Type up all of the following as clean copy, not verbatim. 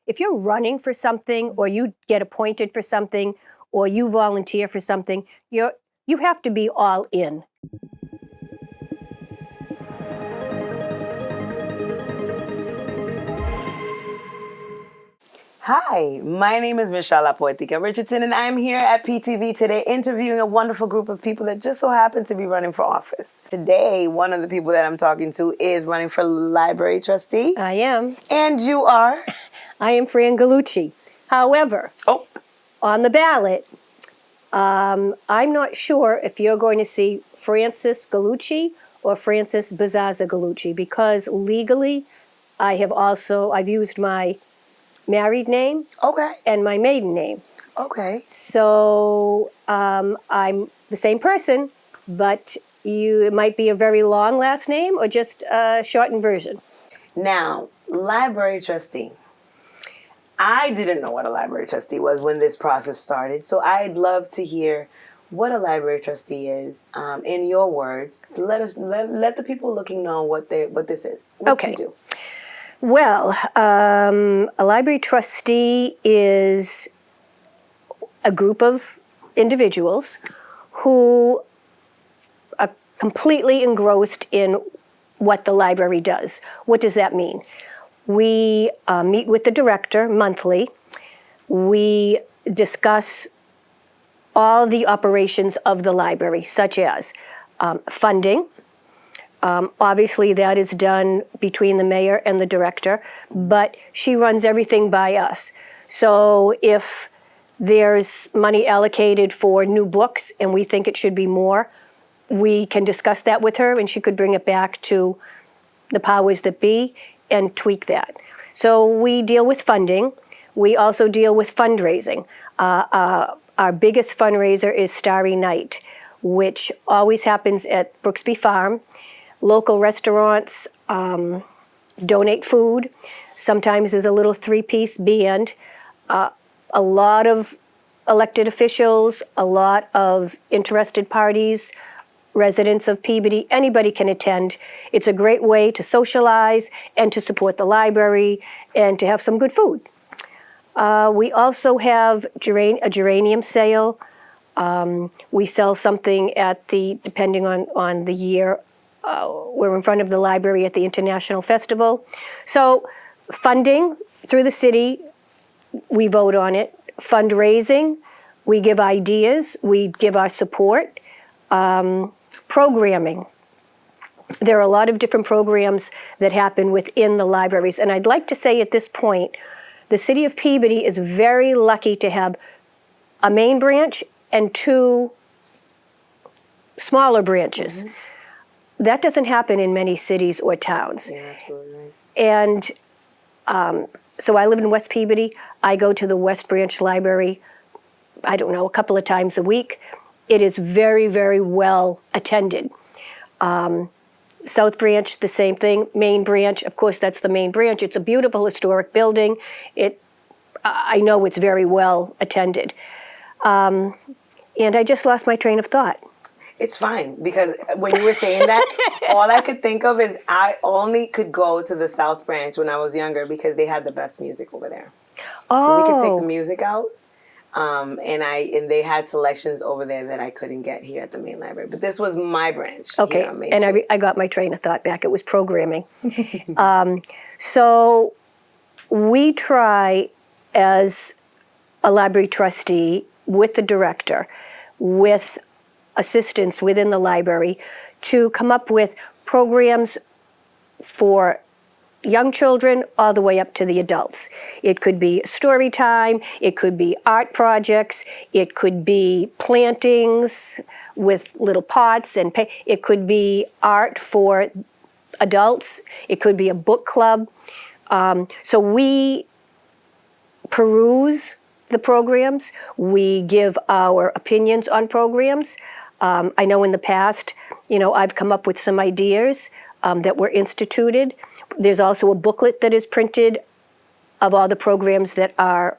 if you're running for something, or you get appointed for something, or you volunteer for something, you have to be all in. Hi, my name is Michelle Poetica Richardson, and I'm here at PTV today interviewing a wonderful group of people that just so happen to be running for office. Today, one of the people that I'm talking to is running for library trustee. I am. And you are? I am Frances Gallugi. However, on the ballot, I'm not sure if you're going to see Frances Gallugi or Frances Bazaza Gallugi, because legally I've used my married name and my maiden name. Okay. So I'm the same person, but it might be a very long last name or just a shortened version. Now, library trustee. I didn't know what a library trustee was when this process started, so I'd love to hear what a library trustee is in your words. Let the people looking know what this is. What do you do? Well, a library trustee is a group of individuals who are completely engrossed in what the library does. What does that mean? We meet with the director monthly. We discuss all the operations of the library, such as funding. Obviously, that is done between the mayor and the director, but she runs everything by us. So if there's money allocated for new books and we think it should be more, we can discuss that with her, and she could bring it back to the powers that be and tweak that. So we deal with funding. We also deal with fundraising. Our biggest fundraiser is Starry Night, which always happens at Brooksby Farm. Local restaurants donate food. Sometimes there's a little three-piece band. A lot of elected officials, a lot of interested parties, residents of Peabody, anybody can attend. It's a great way to socialize and to support the library and to have some good food. We also have a geranium sale. We sell something at depending on the year, we're in front of the library at the International Festival. So funding through the city, we vote on it. Fundraising, we give ideas, we give our support. Programming. There are a lot of different programs that happen within the libraries. And I'd like to say at this point, the city of Peabody is very lucky to have a main branch and two smaller branches. Mm-hmm. That doesn't happen in many cities or towns. Yeah, absolutely right. And so I live in West Peabody. I go to the West Branch Library, I don't know, a couple of times a week. It is very, very well attended. South Branch, the same thing. Main Branch, of course, that's the main branch. It's a beautiful historic building. I know it's very well attended. And I just lost my train of thought. It's fine, because when you were saying that, all I could think of is I only could go to the South Branch when I was younger because they had the best music over there. Oh. We could take the music out, and they had selections over there that I couldn't get here at the main library. But this was my branch. Okay, here on Main and Street. I got my train of thought back. It was programming. So we try as a library trustee with the director, with assistants within the library, to come up with programs for young children all the way up to the adults. It could be story time, it could be art projects, it could be plantings with little pots, and it could be art for adults, it could be a book club. So we peruse the programs, we give our opinions on programs. I know in the past, I've come up with some ideas that were instituted. There's also a booklet that is printed of all the programs that are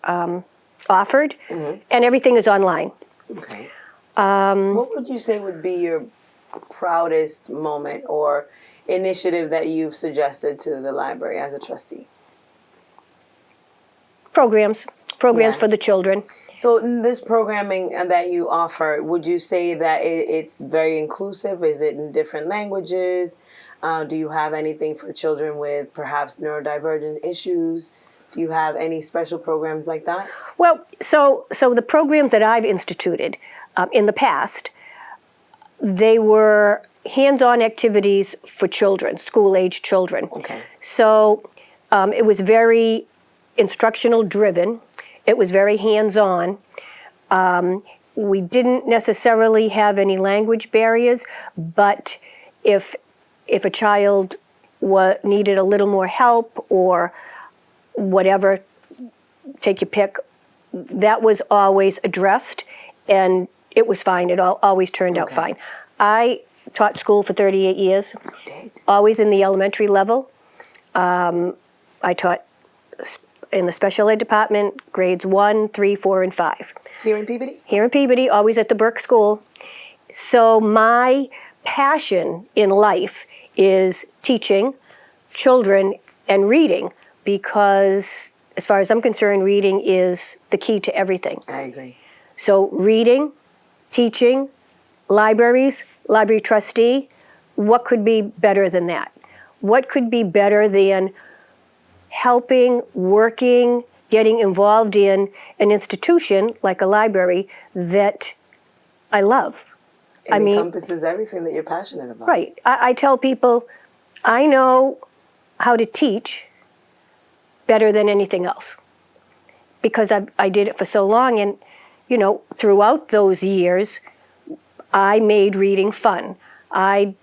offered, mm-hmm. and everything is online. Okay. What would you say would be your proudest moment or initiative that you've suggested to the library as a trustee? programs Yeah. for the children. So in this programming that you offer, would you say that it's very inclusive? Is it in different languages? Do you have anything for children with perhaps neurodivergent issues? Do you have any special programs like that? Well, so the programs that I've instituted in the past, they were hands-on activities for children, school-age children. Okay. So it was very instructional driven. It was very hands-on. We didn't necessarily have any language barriers, but if a child needed a little more help or whatever, take your pick, that was always addressed, and it was fine. It always turned out fine. I taught school for 38 years, always in the elementary level. I taught in the special ed department, grades 1, 3, 4, and 5. Here in Peabody? Here in Peabody, always at the Burke School. So my passion in life is teaching children and reading, because as far as I'm concerned, reading is the key to everything. I agree. So reading, teaching, libraries, library trustee, what could be better than that? What could be better than helping, working, getting involved in an institution like a library that I love? It I mean, encompasses everything that you're passionate about. right. I tell people, I know how to teach better than anything else, because I did it for so long, and throughout those years, I made reading fun. I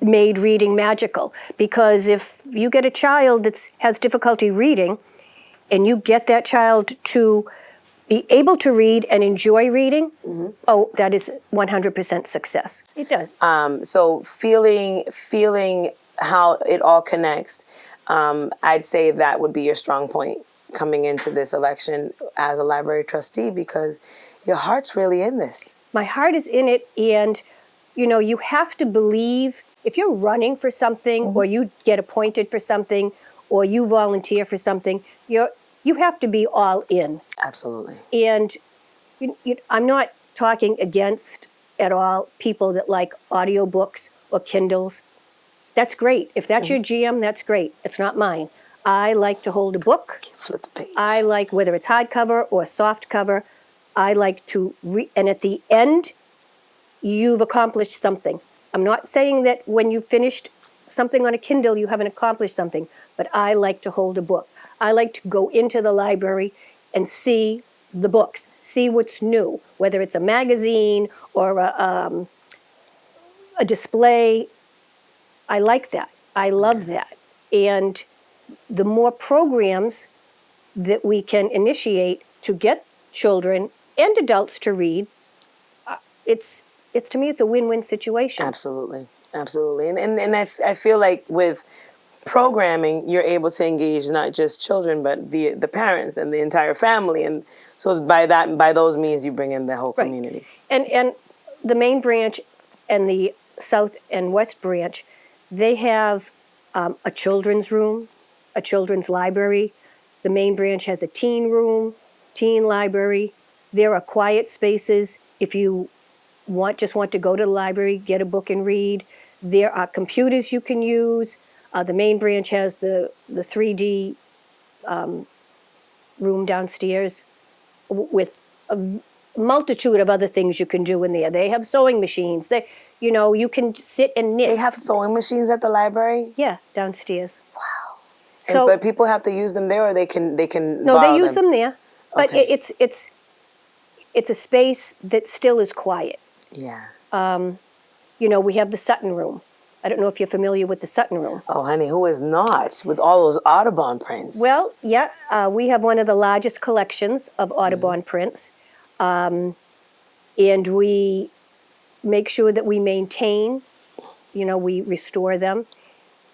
made reading magical, because if you get a child that has difficulty reading, and you get that child to be able to read and enjoy reading, oh, that is 100% success. It does. So feeling how it all connects, I'd say that would be your strong point coming into this election as a library trustee, because your heart's really in this. My heart is in it, and you have to believe. If you're running for something, or you get appointed for something, or you volunteer for something, you have to be all in. Absolutely. And I'm not talking against at all people that like audiobooks or Kindles. That's great. If that's your jam, that's great. It's not mine. I like to hold a book. Flip the page. I like, whether it's hardcover or soft cover, I like to read. And at the end, you've accomplished something. I'm not saying that when you've finished something on a Kindle, you haven't accomplished something, but I like to hold a book. I like to go into the library and see the books, see what's new, whether it's a magazine or a display. I like that. I love that. And the more programs that we can initiate to get children and adults to read, it's to me, it's a win-win situation. Absolutely. And I feel like with programming, you're able to engage not just children, but the parents and the entire family. And so by those means, you bring in the whole community. And the main branch and the south and west branch, they have a children's room, a children's library. The main branch has a teen room, teen library. There are quiet spaces if you just want to go to the library, get a book and read. There are computers you can use. The main branch has the 3D room downstairs with a multitude of other things you can do in there. They have sewing machines. You can sit and knit. They have sewing machines at the library? Yeah, downstairs. Wow. So, but people have to use them there, or they can no, borrow they use them there. But Okay. it's a space that still is quiet. Yeah. We have the Sutton room. I don't know if you're familiar with the Sutton room. Oh, honey, who is not, with all those Audubon prints? Well, yeah, we have one of the largest collections of Audubon prints, and we make sure that we maintain, we restore them.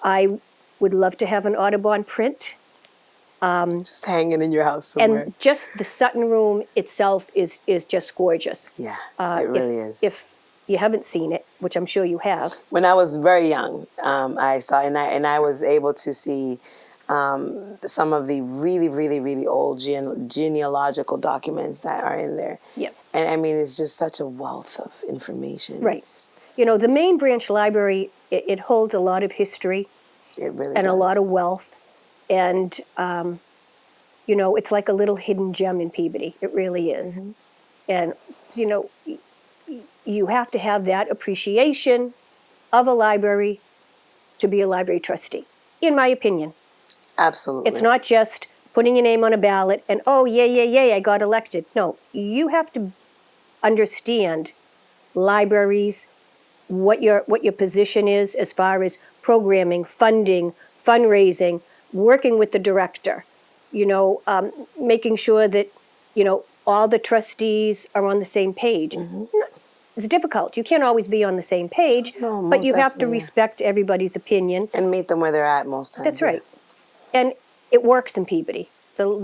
I would love to have an Audubon print. Just hanging in your house somewhere. And just the Sutton room itself is just gorgeous. Yeah, it really is. If you haven't seen it, which I'm sure you have. When I was very young, I saw, and I was able to see some of the really, really, really old genealogical documents that are in there. Yep. And I mean, it's just such a wealth of information. Right. You know, the main branch library, it holds a lot of history It really and does. a lot of wealth. And, you know, it's like a little hidden gem in Peabody. It really is. And, you know, you have to have that appreciation of a library to be a library trustee, in my opinion. Absolutely. It's not just putting your name on a ballot and, oh, yay, I got elected. No, you have to understand libraries, what your position is as far as programming, funding, fundraising, working with the director, you know, making sure that, you know, all the trustees are on the same page. It's difficult. You can't always be on the same page, No, but most you have to definitely, yeah. respect everybody's opinion. And meet them where they're at most times. That's yeah. right. And it works in Peabody. I'm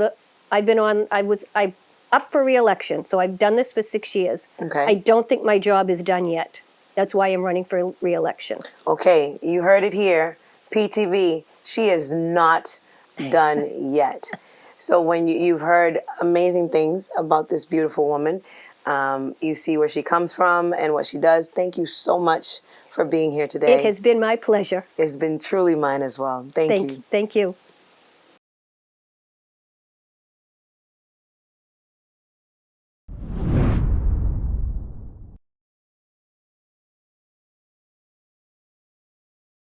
up for re-election, so I've done this for 6 years. Okay. I don't think my job is done yet. That's why I'm running for re-election. Okay, you heard it here. PTV, she is not done yet. So when you've heard amazing things about this beautiful woman, you see where she comes from and what she does. Thank you so much for being here today. It has been my pleasure. It's been truly mine as well. Thank you. Thank you.